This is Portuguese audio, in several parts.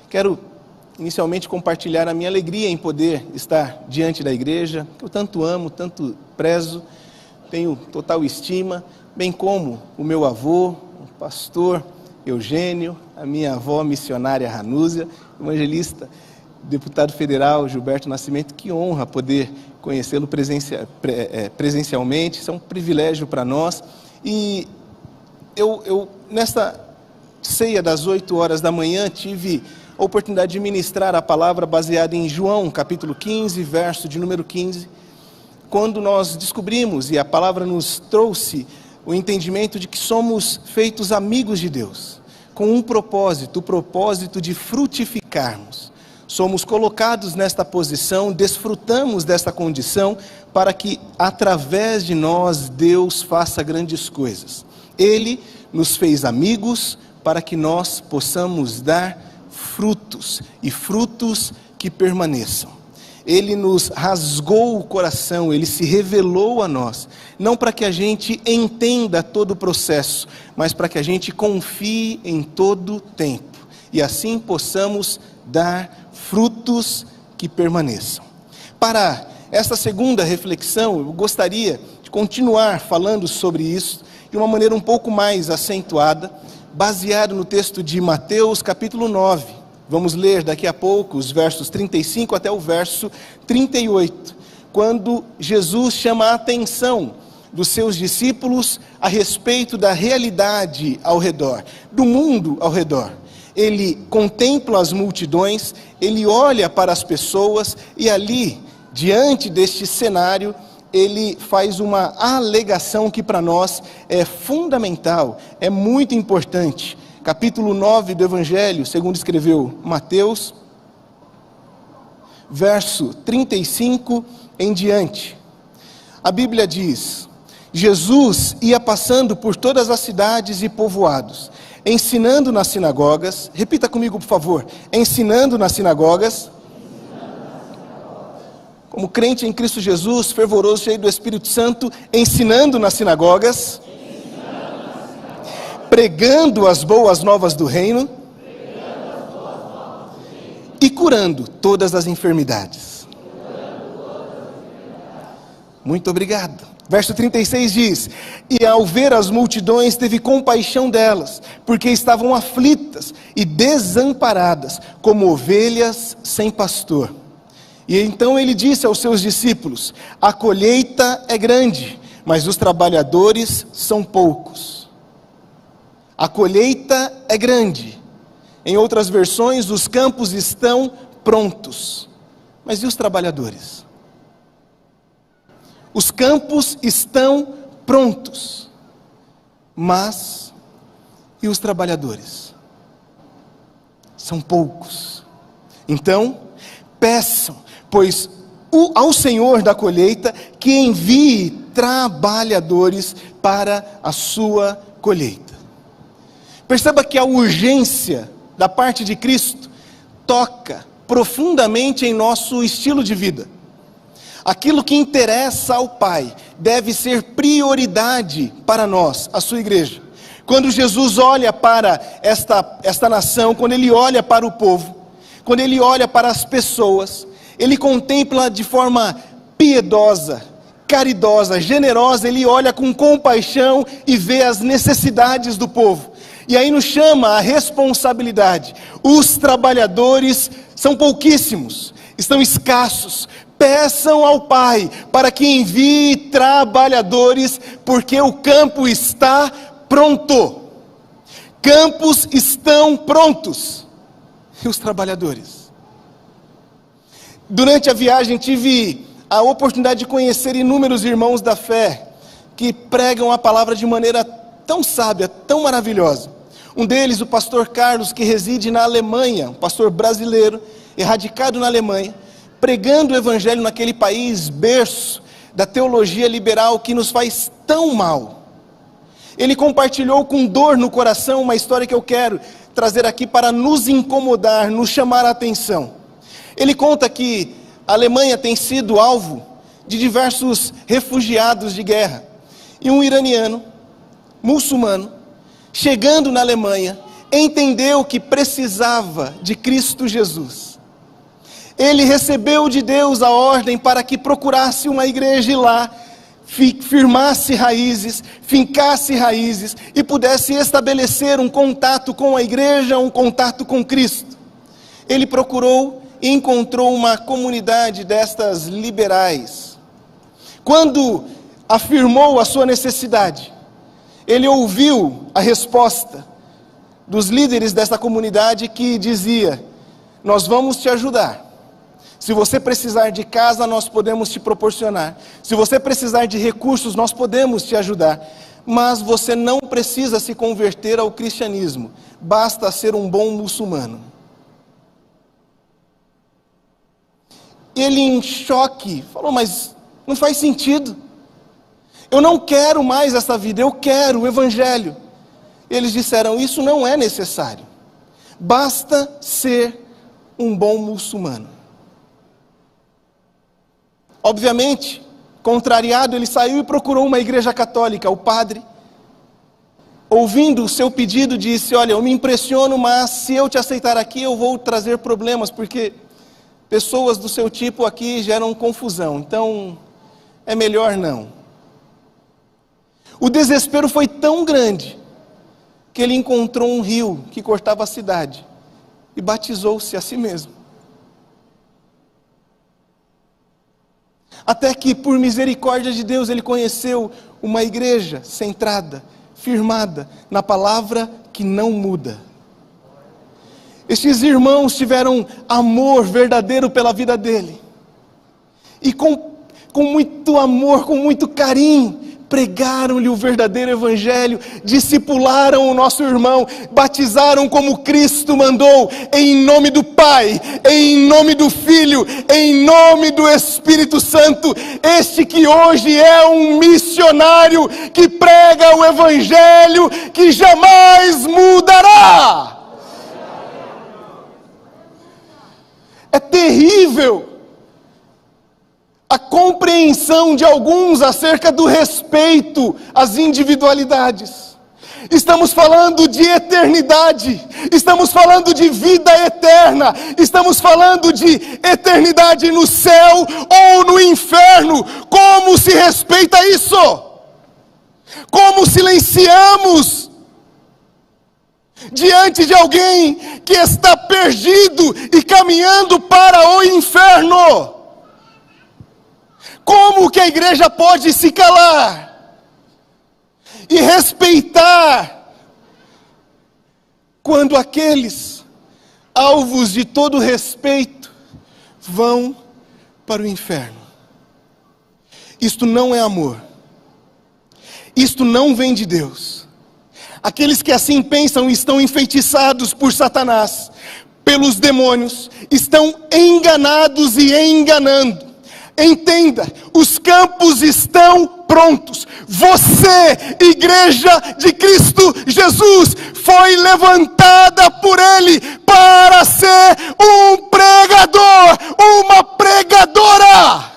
Quero inicialmente compartilhar a minha alegria em poder estar diante da igreja, que eu tanto amo, tanto prezo, tenho total estima, bem como o meu avô, o pastor Eugênio, a minha avó missionária Ranúzia, evangelista, deputado federal Gilberto Nascimento. Que honra poder conhecê-lo presencialmente, isso é um privilégio para nós. E eu nesta ceia das 8 horas da manhã, tive a oportunidade de ministrar a palavra baseada em João, capítulo 15, verso de número 15, quando nós descobrimos, e a palavra nos trouxe o entendimento de que somos feitos amigos de Deus, com um propósito, o propósito de frutificarmos. Somos colocados nesta posição, desfrutamos desta condição, para que através de nós Deus faça grandes coisas. Ele nos fez amigos para que nós possamos dar frutos, e frutos que permaneçam. Ele nos rasgou o coração, Ele se revelou a nós, não para que a gente entenda todo o processo, mas para que a gente confie em todo o tempo, e assim possamos dar frutos que permaneçam. Para esta segunda reflexão, eu gostaria de continuar falando sobre isso, de uma maneira um pouco mais acentuada, baseado no texto de Mateus, capítulo 9. Vamos ler daqui a pouco os versos 35 até o verso 38, quando Jesus chama a atenção dos seus discípulos a respeito da realidade ao redor, do mundo ao redor. Ele contempla as multidões, ele olha para as pessoas e ali, diante deste cenário, ele faz uma alegação que para nós é fundamental, é muito importante. Capítulo 9 do Evangelho, segundo escreveu Mateus, verso 35 em diante. A Bíblia diz: Jesus ia passando por todas as cidades e povoados, ensinando nas sinagogas. Repita comigo, por favor: ensinando nas sinagogas. Como crente em Cristo Jesus, fervoroso, cheio do Espírito Santo, ensinando nas sinagogas, pregando as boas novas do reino e curando todas as enfermidades. Muito obrigado. Verso 36 diz: e ao ver as multidões, teve compaixão delas, porque estavam aflitas e desamparadas, como ovelhas sem pastor. E então ele disse aos seus discípulos: a colheita é grande, mas os trabalhadores são poucos. A colheita é grande. Em outras versões, os campos estão prontos. Mas e os trabalhadores? Os campos estão prontos. Mas e os trabalhadores? São poucos. Então, peçam, pois ao Senhor da colheita que envie trabalhadores para a sua colheita. Perceba que a urgência da parte de Cristo toca profundamente em nosso estilo de vida. Aquilo que interessa ao Pai deve ser prioridade para nós, a sua igreja. Quando Jesus olha para esta nação, quando Ele olha para o povo, quando Ele olha para as pessoas, Ele contempla de forma piedosa, caridosa, generosa. Ele olha com compaixão e vê as necessidades do povo. E aí nos chama a responsabilidade. Os trabalhadores são pouquíssimos, estão escassos. Peçam ao Pai para que envie trabalhadores, porque o campo está pronto. Campos estão prontos. E os trabalhadores? Durante a viagem tive a oportunidade de conhecer inúmeros irmãos da fé que pregam a palavra de maneira tão sábia, tão maravilhosa. Um deles, o pastor Carlos, que reside na Alemanha, um pastor brasileiro, erradicado na Alemanha, pregando o evangelho naquele país, berço da teologia liberal que nos faz tão mal. Ele compartilhou com dor no coração uma história que eu quero trazer aqui para nos incomodar, nos chamar a atenção. Ele conta que a Alemanha tem sido alvo de diversos refugiados de guerra. E um iraniano, muçulmano, chegando na Alemanha, entendeu que precisava de Cristo Jesus. Ele recebeu de Deus a ordem para que procurasse uma igreja e lá firmasse raízes, fincasse raízes e pudesse estabelecer um contato com a igreja, um contato com Cristo. Ele procurou e encontrou uma comunidade destas liberais. Quando afirmou a sua necessidade, ele ouviu a resposta dos líderes desta comunidade que dizia: nós vamos te ajudar. Se você precisar de casa, nós podemos te proporcionar. Se você precisar de recursos, nós podemos te ajudar. Mas você não precisa se converter ao cristianismo. Basta ser um bom muçulmano. Ele, em choque, falou: mas não faz sentido. Eu não quero mais essa vida, eu quero o evangelho. Eles disseram: isso não é necessário. Basta ser um bom muçulmano. Obviamente, contrariado, ele saiu e procurou uma igreja católica. O padre, ouvindo o seu pedido, disse: olha, eu me impressiono, mas se eu te aceitar aqui, eu vou trazer problemas, porque pessoas do seu tipo aqui geram confusão, então é melhor não. O desespero foi tão grande, que ele encontrou um rio que cortava a cidade, e batizou-se a si mesmo. Até que, por misericórdia de Deus, ele conheceu uma igreja centrada, firmada na palavra que não muda. Estes irmãos tiveram amor verdadeiro pela vida dele. E com muito amor, com muito carinho, pregaram-lhe o verdadeiro evangelho, discipularam o nosso irmão, batizaram como Cristo mandou, em nome do Pai, em nome do Filho, em nome do Espírito Santo. Este que hoje é um missionário que prega o evangelho que jamais mudará. É terrível a compreensão de alguns acerca do respeito às individualidades. Estamos falando de eternidade, estamos falando de vida eterna, estamos falando de eternidade no céu ou no inferno. Como se respeita isso? Como silenciamos diante de alguém que está perdido e caminhando para o inferno? Como que a igreja pode se calar e respeitar quando aqueles alvos de todo respeito vão para o inferno? Isto não é amor. Isto não vem de Deus. Aqueles que assim pensam estão enfeitiçados por Satanás, pelos demônios, estão enganados e enganando. Entenda, os campos estão prontos. Você, igreja de Cristo Jesus, foi levantada por Ele para ser um pregador, uma pregadora.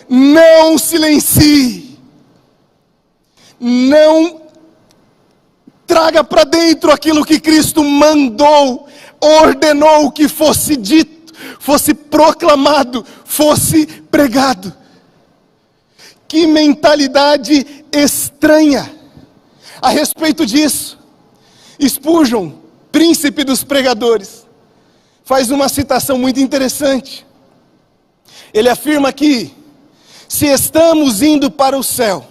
Não silencie. Não traga para dentro aquilo que Cristo mandou, ordenou que fosse dito, fosse proclamado, fosse pregado. Que mentalidade estranha a respeito disso. Spurgeon, príncipe dos pregadores, faz uma citação muito interessante. Ele afirma que se estamos indo para o céu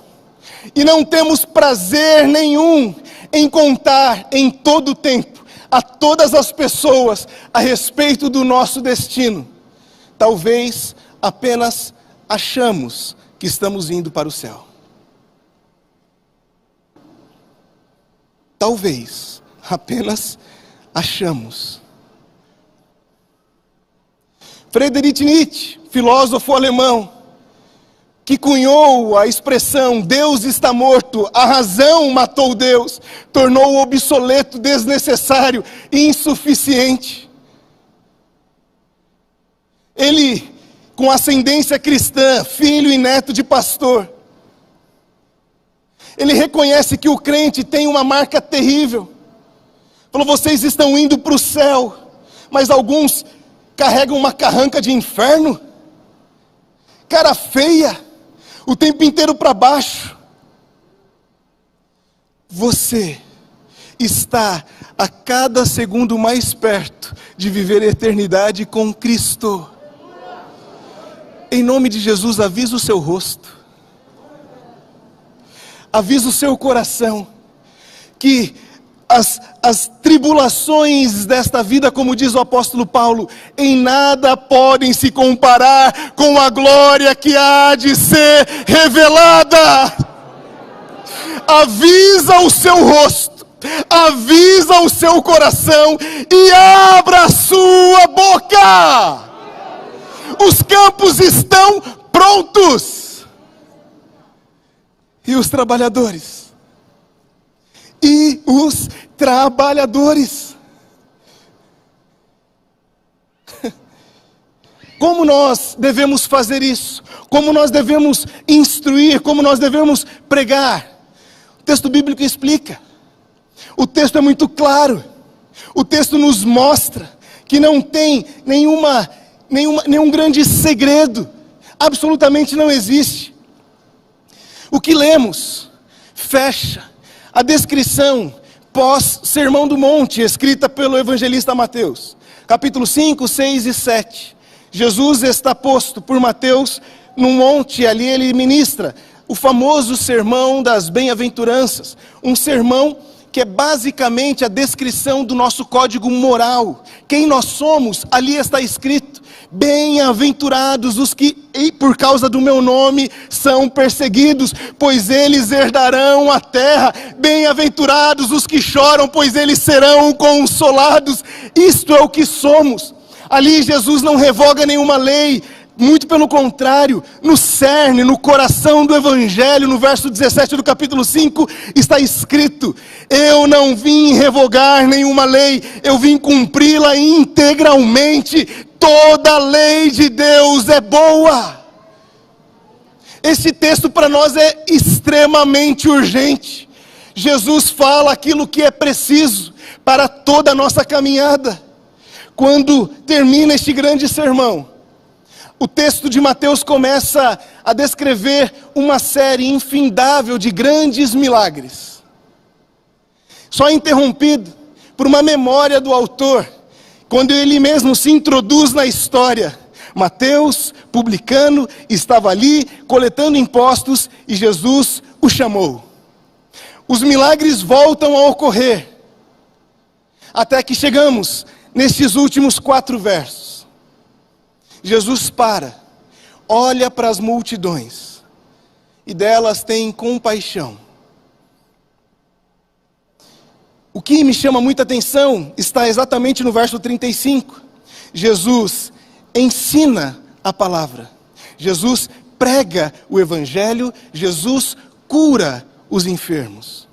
e não temos prazer nenhum em contar em todo o tempo a todas as pessoas a respeito do nosso destino, talvez apenas achamos que estamos indo para o céu. Talvez apenas achamos. Friedrich Nietzsche, filósofo alemão, que cunhou a expressão Deus está morto, a razão matou Deus, tornou obsoleto, desnecessário e insuficiente. Ele, com ascendência cristã, filho e neto de pastor, ele reconhece que o crente tem uma marca terrível. Falou, vocês estão indo para o céu, mas alguns carregam uma carranca de inferno, cara feia, o tempo inteiro para baixo. Você está a cada segundo mais perto de viver a eternidade com Cristo. Em nome de Jesus, avisa o seu rosto, avisa o seu coração, que as tribulações desta vida, como diz o apóstolo Paulo, em nada podem se comparar com a glória que há de ser revelada. Avisa o seu rosto, avisa o seu coração e abra a sua boca. Os campos estão prontos. E os trabalhadores? E os trabalhadores? Como nós devemos fazer isso? Como nós devemos instruir? Como nós devemos pregar? O texto bíblico explica. O texto é muito claro. O texto nos mostra que não tem nenhum grande segredo. Absolutamente não existe. O que lemos fecha a descrição pós-Sermão do Monte, escrita pelo evangelista Mateus. Capítulo 5, 6 e 7. Jesus está posto por Mateus num monte, ali ele ministra o famoso sermão das bem-aventuranças. Um sermão que é basicamente a descrição do nosso código moral. Quem nós somos, ali está escrito. Bem-aventurados os que, por causa do meu nome, são perseguidos, pois eles herdarão a terra. Bem-aventurados os que choram, pois eles serão consolados. Isto é o que somos. Ali Jesus não revoga nenhuma lei, muito pelo contrário, no cerne, no coração do Evangelho, no verso 17 do capítulo 5, está escrito: eu não vim revogar nenhuma lei, eu vim cumpri-la integralmente. Toda a lei de Deus é boa. Esse texto para nós é extremamente urgente. Jesus fala aquilo que é preciso para toda a nossa caminhada. Quando termina este grande sermão, o texto de Mateus começa a descrever uma série infindável de grandes milagres. Só interrompido por uma memória do autor, quando ele mesmo se introduz na história. Mateus, publicano, estava ali coletando impostos e Jesus o chamou. Os milagres voltam a ocorrer, até que chegamos nestes últimos 4 versos. Jesus para, olha para as multidões, e delas tem compaixão. O que me chama muita atenção está exatamente no verso 35. Jesus ensina a palavra. Jesus prega o evangelho. Jesus cura os enfermos.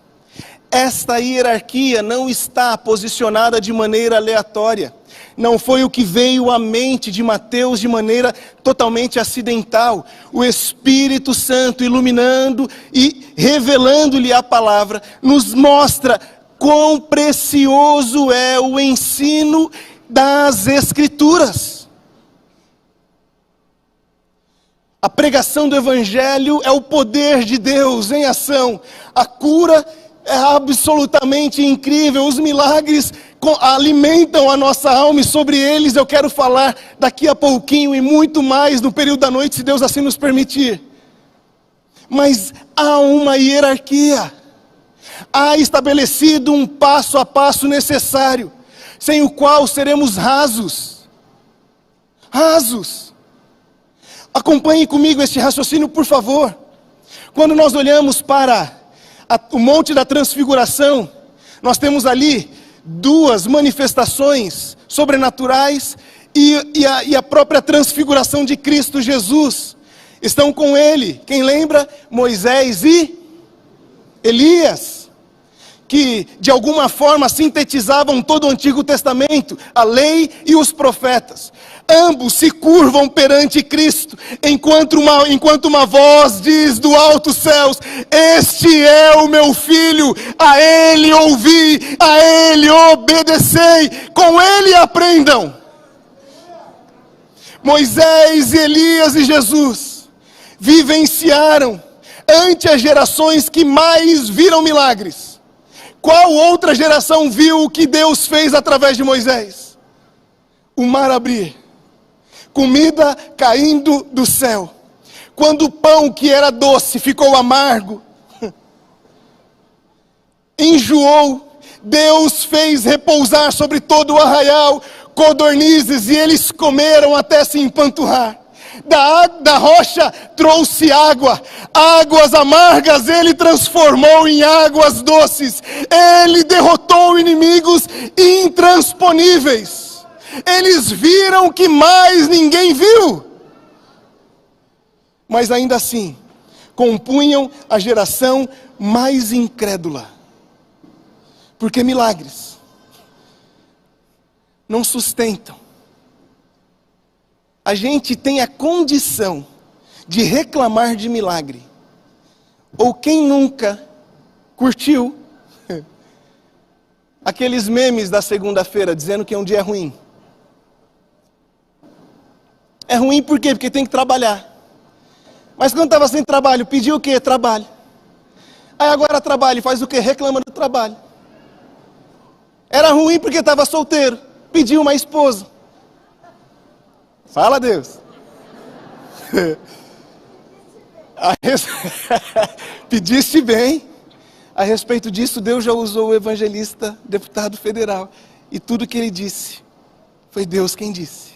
Esta hierarquia não está posicionada de maneira aleatória. Não foi o que veio à mente de Mateus de maneira totalmente acidental. O Espírito Santo iluminando e revelando-lhe a palavra nos mostra quão precioso é o ensino das Escrituras. A pregação do Evangelho é o poder de Deus em ação. A cura é absolutamente incrível. Os milagres alimentam a nossa alma, e sobre eles eu quero falar daqui a pouquinho e muito mais no período da noite, se Deus assim nos permitir. Mas há uma hierarquia. Há estabelecido um passo a passo necessário, sem o qual seremos rasos. Rasos. Acompanhe comigo este raciocínio, por favor. Quando nós olhamos para o Monte da Transfiguração, nós temos ali 2 manifestações sobrenaturais e a própria transfiguração de Cristo Jesus. Estão com ele, quem lembra? Moisés e Elias. que de alguma forma sintetizavam todo o Antigo Testamento, a lei e os profetas. Ambos se curvam perante Cristo, enquanto uma voz diz do alto céus: este é o meu filho, a ele ouvi, a ele obedecei, com ele aprendam. Moisés, Elias e Jesus vivenciaram ante as gerações que mais viram milagres. Qual outra geração viu o que Deus fez através de Moisés? O mar abrir, comida caindo do céu. Quando o pão que era doce ficou amargo, enjoou, Deus fez repousar sobre todo o arraial codornizes, e eles comeram até se empanturrar. Da rocha trouxe água, águas amargas ele transformou em águas doces. Ele derrotou inimigos intransponíveis. Eles viram o que mais ninguém viu. Mas ainda assim, compunham a geração mais incrédula. Porque milagres não sustentam. A gente tem a condição de reclamar de milagre. Ou quem nunca curtiu aqueles memes da segunda-feira dizendo que um dia é ruim? É ruim por quê? Porque tem que trabalhar. Mas quando estava sem trabalho, pediu o quê? Trabalho. Aí agora trabalha e faz o quê? Reclama do trabalho. Era ruim porque estava solteiro, pediu uma esposa. Fala, Deus. Pediste bem. A respeito disso, Deus já usou o evangelista, deputado federal. E tudo que ele disse, foi Deus quem disse.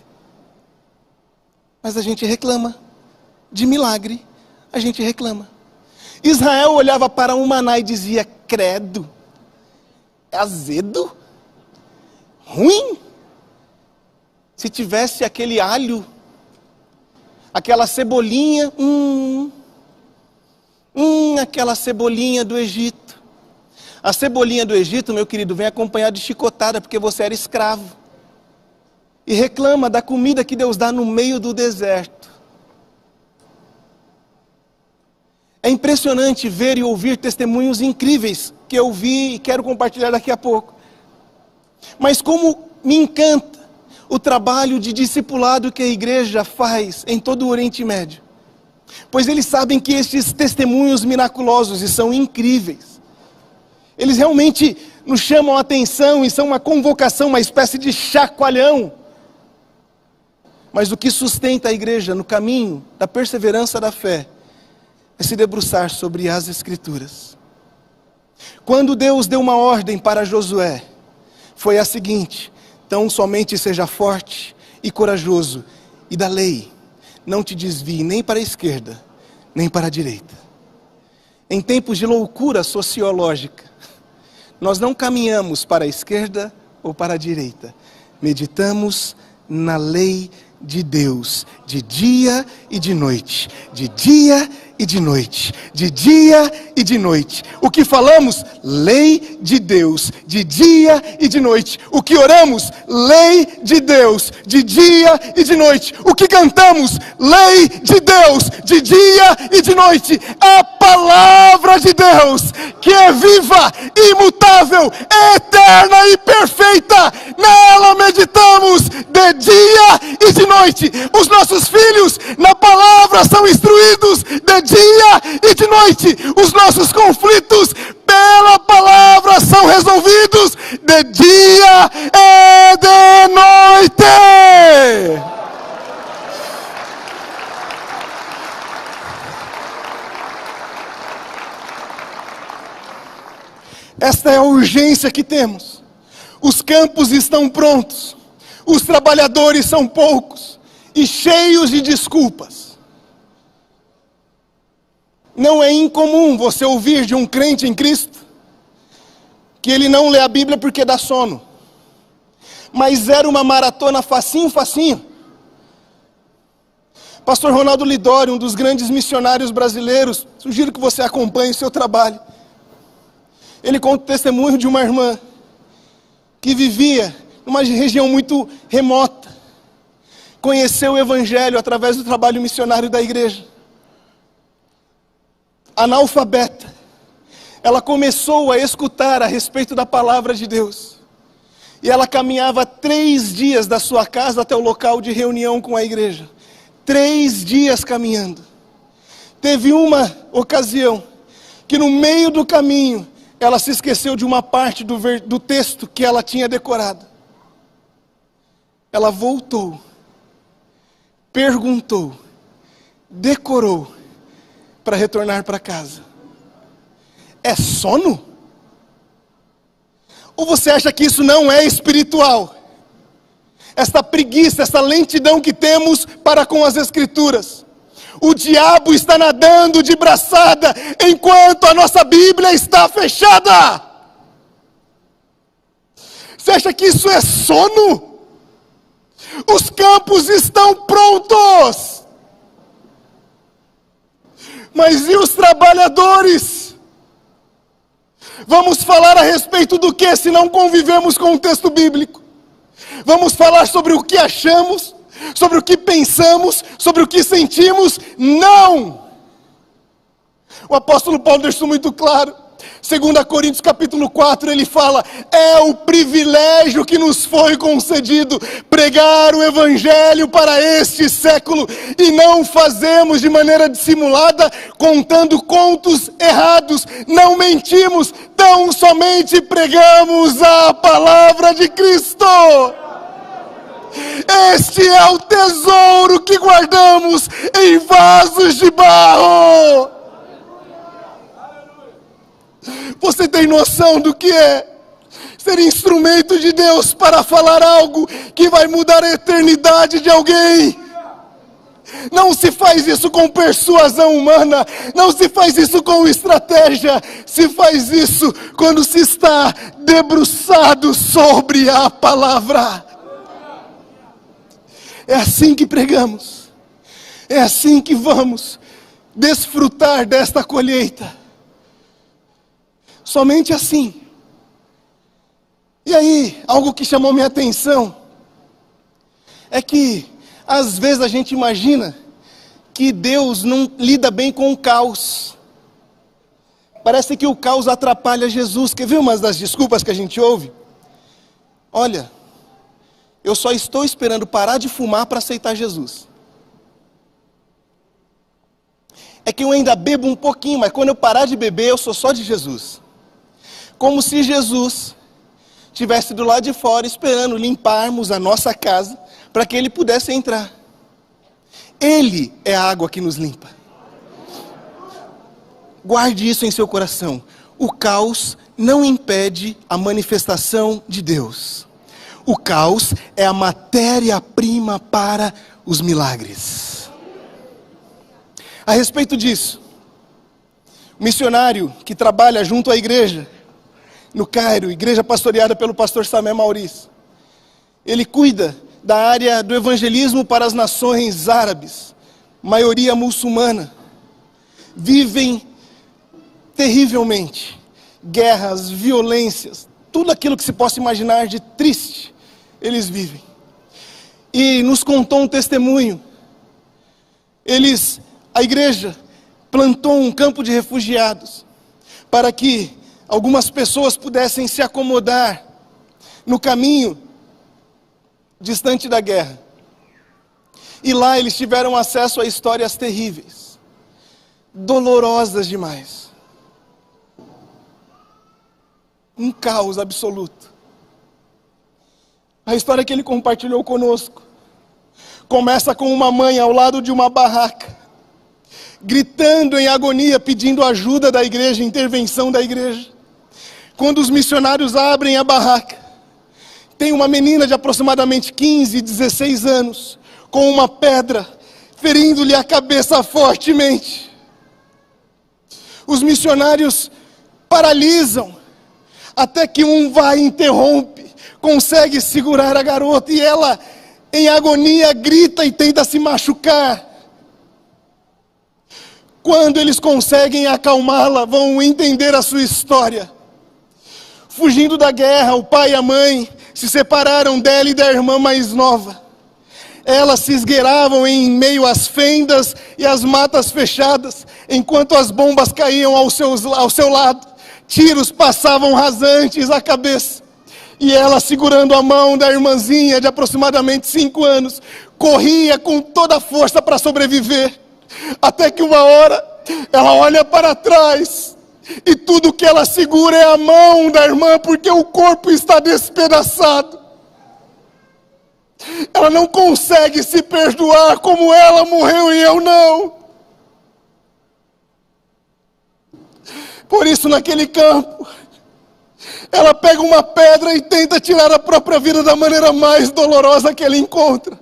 Mas a gente reclama. De milagre, a gente reclama. Israel olhava para o maná e dizia: credo, é azedo, ruim. Se tivesse aquele alho, aquela cebolinha, aquela cebolinha do Egito. A cebolinha do Egito, meu querido, vem acompanhada de chicotada, porque você era escravo. E reclama da comida que Deus dá no meio do deserto. É impressionante ver e ouvir testemunhos incríveis que eu vi e quero compartilhar daqui a pouco. Mas como me encanta o trabalho de discipulado que a igreja faz em todo o Oriente Médio. Pois eles sabem que estes testemunhos miraculosos e são incríveis. Eles realmente nos chamam a atenção e são uma convocação, uma espécie de chacoalhão. Mas o que sustenta a igreja no caminho da perseverança da fé é se debruçar sobre as Escrituras. Quando Deus deu uma ordem para Josué, foi a seguinte: então somente seja forte e corajoso, e da lei não te desvie nem para a esquerda, nem para a direita. Em tempos de loucura sociológica, nós não caminhamos para a esquerda ou para a direita, meditamos na lei de Deus, de dia e de noite, de dia e de noite, de dia e de noite. O que falamos? Lei de Deus, de dia e de noite. O que oramos? Lei de Deus, de dia e de noite. O que cantamos? Lei de Deus, de dia e de noite. A palavra de Deus, que é viva, imutável, eterna e perfeita, nela meditamos de dia e de noite. Os nossos filhos na palavra são instruídos de dia e de noite. Os nossos conflitos pela palavra são resolvidos de dia e de noite. Esta é a urgência que temos. Os campos estão prontos. Os trabalhadores são poucos e cheios de desculpas. Não é incomum você ouvir de um crente em Cristo que ele não lê a Bíblia porque dá sono. Mas era uma maratona facinho, facinho. Pastor Ronaldo Lidório, um dos grandes missionários brasileiros, sugiro que você acompanhe o seu trabalho. Ele conta o testemunho de uma irmã que vivia numa região muito remota. Conheceu o Evangelho através do trabalho missionário da igreja. Analfabeta, ela começou a escutar a respeito da palavra de Deus. E ela caminhava 3 dias da sua casa até o local de reunião com a igreja. 3 dias caminhando. Teve uma ocasião que no meio do caminho, ela se esqueceu de uma parte do texto que ela tinha decorado. Ela voltou, perguntou, decorou, para retornar para casa. É sono? Ou você acha que isso não é espiritual? Esta preguiça, essa lentidão que temos para com as Escrituras. O diabo está nadando de braçada, enquanto a nossa Bíblia está fechada. Você acha que isso é sono? Os campos estão prontos. Mas e os trabalhadores? Vamos falar a respeito do que se não convivemos com o texto bíblico? Vamos falar sobre o que achamos, sobre o que pensamos, sobre o que sentimos? Não! O apóstolo Paulo deixou muito claro. 2 Coríntios capítulo 4, ele fala: é o privilégio que nos foi concedido pregar o Evangelho para este século, e não fazemos de maneira dissimulada, contando contos errados, não mentimos, tão somente pregamos a palavra de Cristo. Este é o tesouro que guardamos em vasos de barro. Você tem noção do que é ser instrumento de Deus para falar algo que vai mudar a eternidade de alguém? Não se faz isso com persuasão humana, não se faz isso com estratégia, se faz isso quando se está debruçado sobre a palavra. É assim que pregamos, é assim que vamos desfrutar desta colheita. Somente assim. E aí, algo que chamou minha atenção é que às vezes a gente imagina que Deus não lida bem com o caos. Parece que o caos atrapalha Jesus. Quer ver uma das desculpas que a gente ouve? Olha, eu só estou esperando parar de fumar para aceitar Jesus. É que eu ainda bebo um pouquinho, mas quando eu parar de beber, eu sou só de Jesus. Como se Jesus estivesse do lado de fora esperando limparmos a nossa casa para que Ele pudesse entrar. Ele é a água que nos limpa. Guarde isso em seu coração. O caos não impede a manifestação de Deus. O caos é a matéria-prima para os milagres. A respeito disso, o missionário que trabalha junto à igreja, no Cairo, igreja pastoreada pelo pastor Samé Maurício, ele cuida da área do evangelismo para as nações árabes, maioria muçulmana. Vivem terrivelmente guerras, violências, tudo aquilo que se possa imaginar de triste, eles vivem. E nos contou um testemunho. A igreja plantou um campo de refugiados para que algumas pessoas pudessem se acomodar no caminho distante da guerra. E lá eles tiveram acesso a histórias terríveis, dolorosas demais. Um caos absoluto. A história que ele compartilhou conosco começa com uma mãe ao lado de uma barraca, gritando em agonia, pedindo ajuda da igreja, intervenção da igreja. Quando os missionários abrem a barraca, tem uma menina de aproximadamente 15, 16 anos, com uma pedra, ferindo-lhe a cabeça fortemente. Os missionários paralisam, até que um vai e interrompe, consegue segurar a garota, e ela, em agonia, grita e tenta se machucar. Quando eles conseguem acalmá-la, vão entender a sua história. Fugindo da guerra, o pai e a mãe se separaram dela e da irmã mais nova. Elas se esgueiravam em meio às fendas e às matas fechadas, enquanto as bombas caíam ao seu lado. Tiros passavam rasantes à cabeça. E ela, segurando a mão da irmãzinha de aproximadamente 5 anos, corria com toda a força para sobreviver. Até que uma hora, ela olha para trás, e tudo que ela segura é a mão da irmã, porque o corpo está despedaçado. Ela não consegue se perdoar como ela morreu e eu não. Por isso, naquele campo, ela pega uma pedra e tenta tirar a própria vida da maneira mais dolorosa que ela encontra.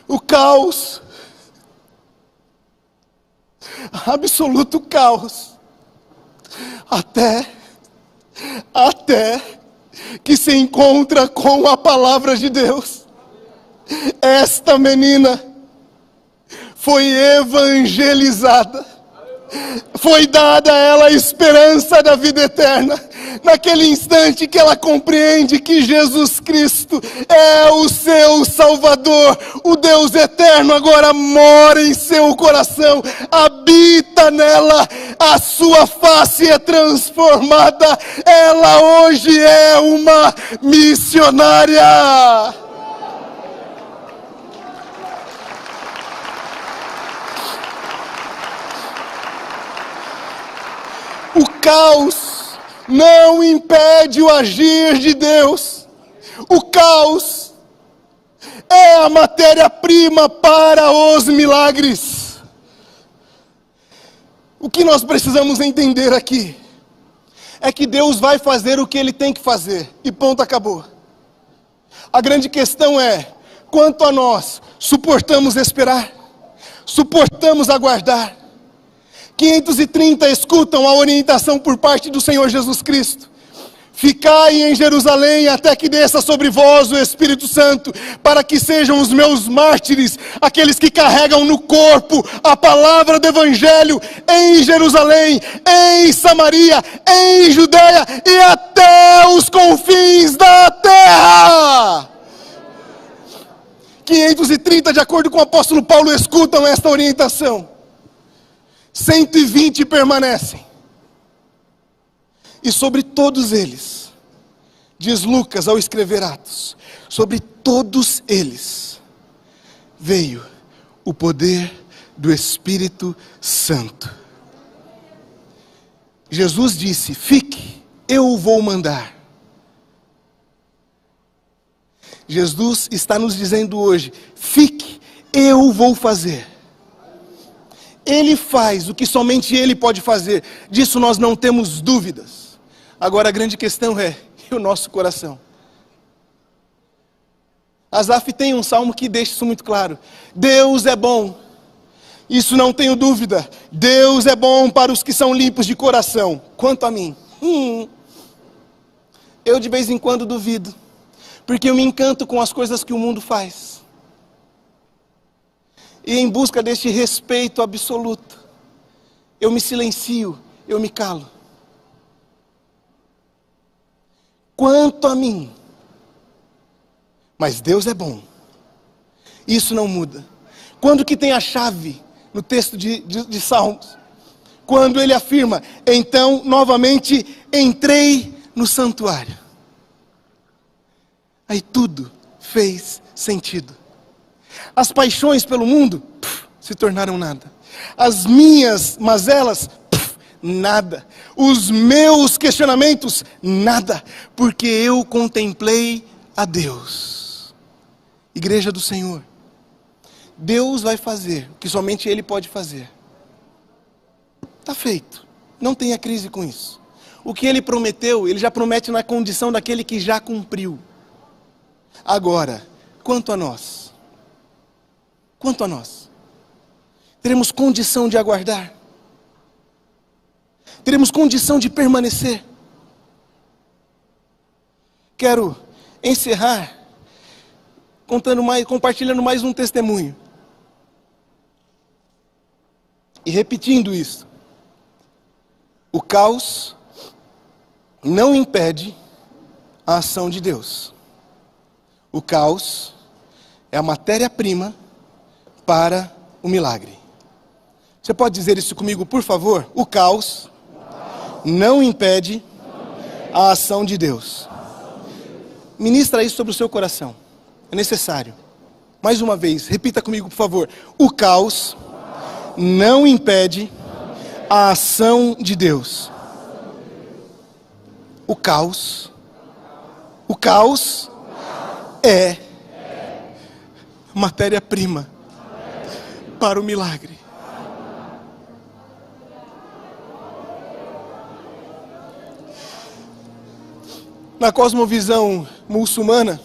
O caos, absoluto caos, até que se encontra com a palavra de Deus. Esta menina foi evangelizada, foi dada a ela a esperança da vida eterna, naquele instante que ela compreende que Jesus Cristo é o seu Salvador. O Deus eterno agora mora em seu coração, habita nela, a sua face é transformada, ela hoje é uma missionária. O caos não impede o agir de Deus. O caos é a matéria-prima para os milagres. O que nós precisamos entender aqui é que Deus vai fazer o que Ele tem que fazer, e ponto, acabou. A grande questão é, quanto a nós, suportamos esperar? Suportamos aguardar? 530 escutam a orientação por parte do Senhor Jesus Cristo: ficai em Jerusalém até que desça sobre vós o Espírito Santo, para que sejam os meus mártires, aqueles que carregam no corpo a palavra do Evangelho, em Jerusalém, em Samaria, em Judeia e até os confins da terra. 530, de acordo com o apóstolo Paulo, escutam esta orientação. 120 permanecem. E sobre todos eles, diz Lucas ao escrever Atos, sobre todos eles veio o poder do Espírito Santo. Jesus disse: fique, eu vou mandar. Jesus está nos dizendo hoje: fique, eu vou fazer. Ele faz o que somente Ele pode fazer, disso nós não temos dúvidas. Agora a grande questão é, e o nosso coração? Asaf tem um salmo que deixa isso muito claro: Deus é bom, isso não tenho dúvida. Deus é bom para os que são limpos de coração. Quanto a mim, eu de vez em quando duvido, porque eu me encanto com as coisas que o mundo faz. E em busca deste respeito absoluto, eu me silencio, eu me calo. Quanto a mim, mas Deus é bom, isso não muda. Quando que tem a chave no texto de Salmos? Quando ele afirma: então novamente entrei no santuário. Aí tudo fez sentido. As paixões pelo mundo se tornaram nada. As minhas mazelas, nada. Os meus questionamentos, nada. Porque eu contemplei a Deus. Igreja do Senhor, Deus vai fazer o que somente Ele pode fazer. Está feito. Não tenha crise com isso. O que Ele prometeu, Ele já promete na condição daquele que já cumpriu. Agora, quanto a nós? Quanto a nós? Teremos condição de aguardar? Teremos condição de permanecer? Quero encerrar compartilhando mais um testemunho. E repetindo isso. O caos não impede a ação de Deus. O caos é a matéria-prima para o milagre. Você pode dizer isso comigo, por favor? O caos não impede a ação de Deus. Ministra isso sobre o seu coração. É necessário. Mais uma vez, repita comigo, por favor. O caos não impede a ação de Deus. O caos é matéria-prima para o milagre. Na cosmovisão muçulmana,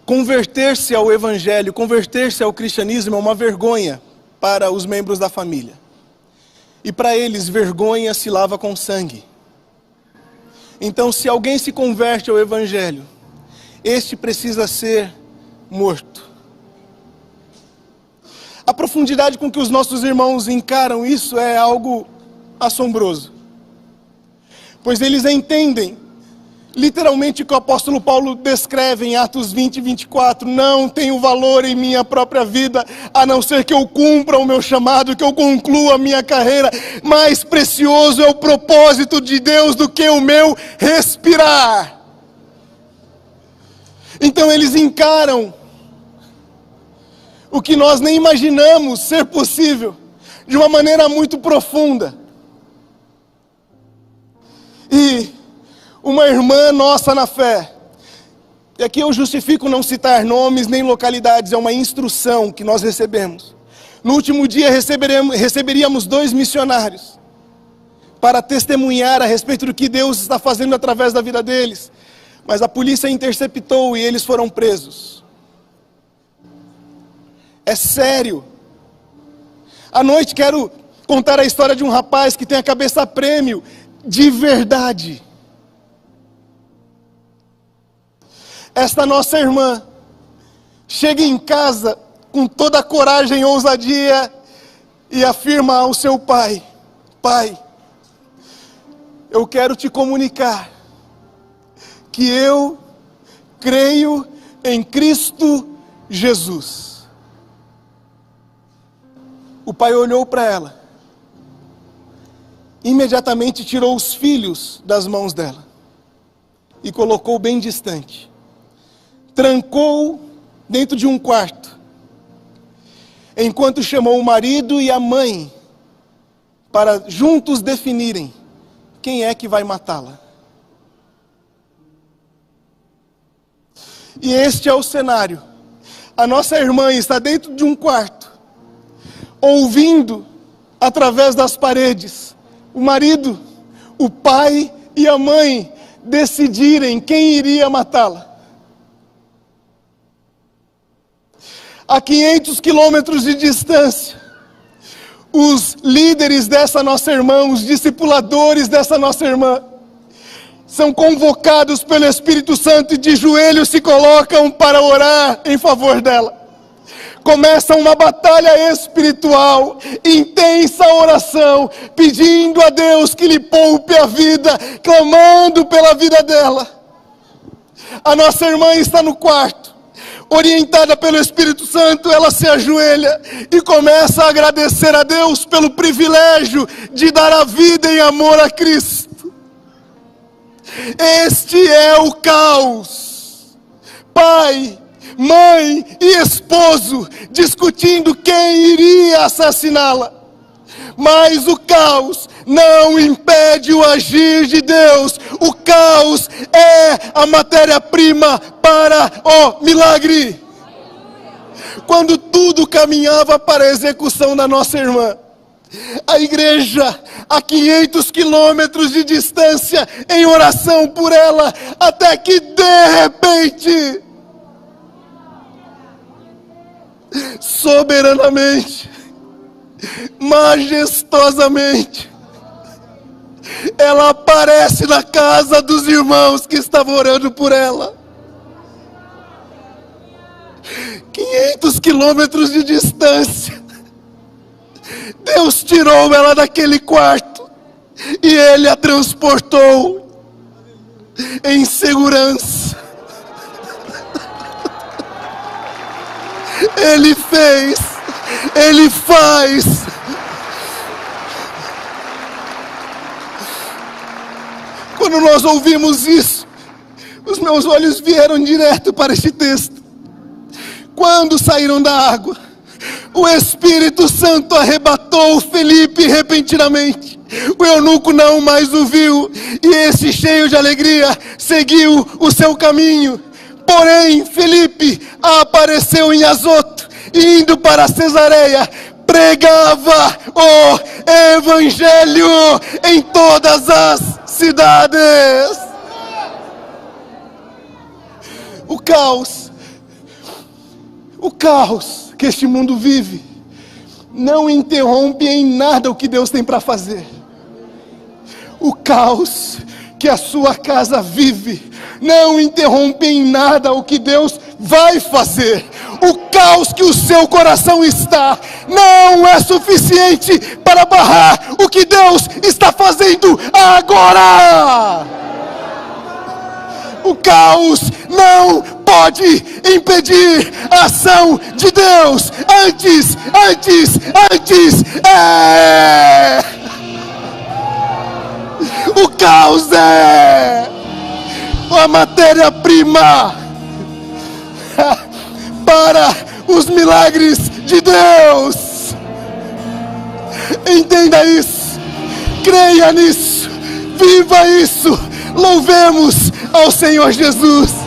converter-se ao evangelho, converter-se ao cristianismo é uma vergonha para os membros da família. E para eles, vergonha se lava com sangue. Então, se alguém se converte ao evangelho, este precisa ser morto. A profundidade com que os nossos irmãos encaram isso é algo assombroso. Pois eles entendem, literalmente, o que o apóstolo Paulo descreve em Atos 20 e 24. Não tenho valor em minha própria vida, a não ser que eu cumpra o meu chamado, que eu conclua a minha carreira. Mais precioso é o propósito de Deus do que o meu respirar. Então eles encaram o que nós nem imaginamos ser possível, de uma maneira muito profunda. E uma irmã nossa na fé, e aqui eu justifico não citar nomes nem localidades, é uma instrução que nós recebemos. No último dia receberíamos 2 missionários para testemunhar a respeito do que Deus está fazendo através da vida deles. Mas a polícia interceptou e eles foram presos. É sério. À noite quero contar a história de um rapaz que tem a cabeça a prêmio, de verdade. Esta nossa irmã chega em casa com toda a coragem e ousadia e afirma ao seu pai: Pai, eu quero te comunicar que eu creio em Cristo Jesus. O pai olhou para ela, imediatamente tirou os filhos das mãos dela e colocou bem distante. Trancou dentro de um quarto, enquanto chamou o marido e a mãe para juntos definirem quem é que vai matá-la. E este é o cenário. A nossa irmã está dentro de um quarto, ouvindo através das paredes o marido, o pai e a mãe decidirem quem iria matá-la. A 500 quilômetros de distância, os líderes dessa nossa irmã, os discipuladores dessa nossa irmã, são convocados pelo Espírito Santo e de joelhos se colocam para orar em favor dela. Começa uma batalha espiritual, intensa oração, pedindo a Deus que lhe poupe a vida, clamando pela vida dela. A nossa irmã está no quarto, orientada pelo Espírito Santo, ela se ajoelha e começa a agradecer a Deus pelo privilégio de dar a vida em amor a Cristo. Este é o caos. Pai, mãe e esposo discutindo quem iria assassiná-la. Mas o caos não impede o agir de Deus. O caos é a matéria-prima para o milagre. Quando tudo caminhava para a execução da nossa irmã, a igreja, a 500 quilômetros de distância, em oração por ela, até que de repente, soberanamente, majestosamente, ela aparece na casa dos irmãos que estavam orando por ela. 500 quilômetros de distância. Deus tirou ela daquele quarto e Ele a transportou em segurança. Ele fez, Ele faz. Quando nós ouvimos isso, os meus olhos vieram direto para este texto. Quando saíram da água, o Espírito Santo arrebatou Felipe repentinamente. O eunuco não mais o viu, e esse, cheio de alegria, seguiu o seu caminho. Porém, Felipe apareceu em Azoto, e indo para Cesareia, pregava o Evangelho em todas as cidades. O caos que este mundo vive não interrompe em nada o que Deus tem para fazer. O caos que a sua casa vive não interrompe em nada o que Deus vai fazer. O caos que o seu coração está não é suficiente para barrar o que Deus está fazendo agora. O caos não pode impedir a ação de Deus. Antes o caos é a matéria-prima para os milagres de Deus. Entenda isso, creia nisso, viva isso. Louvemos ao Senhor Jesus.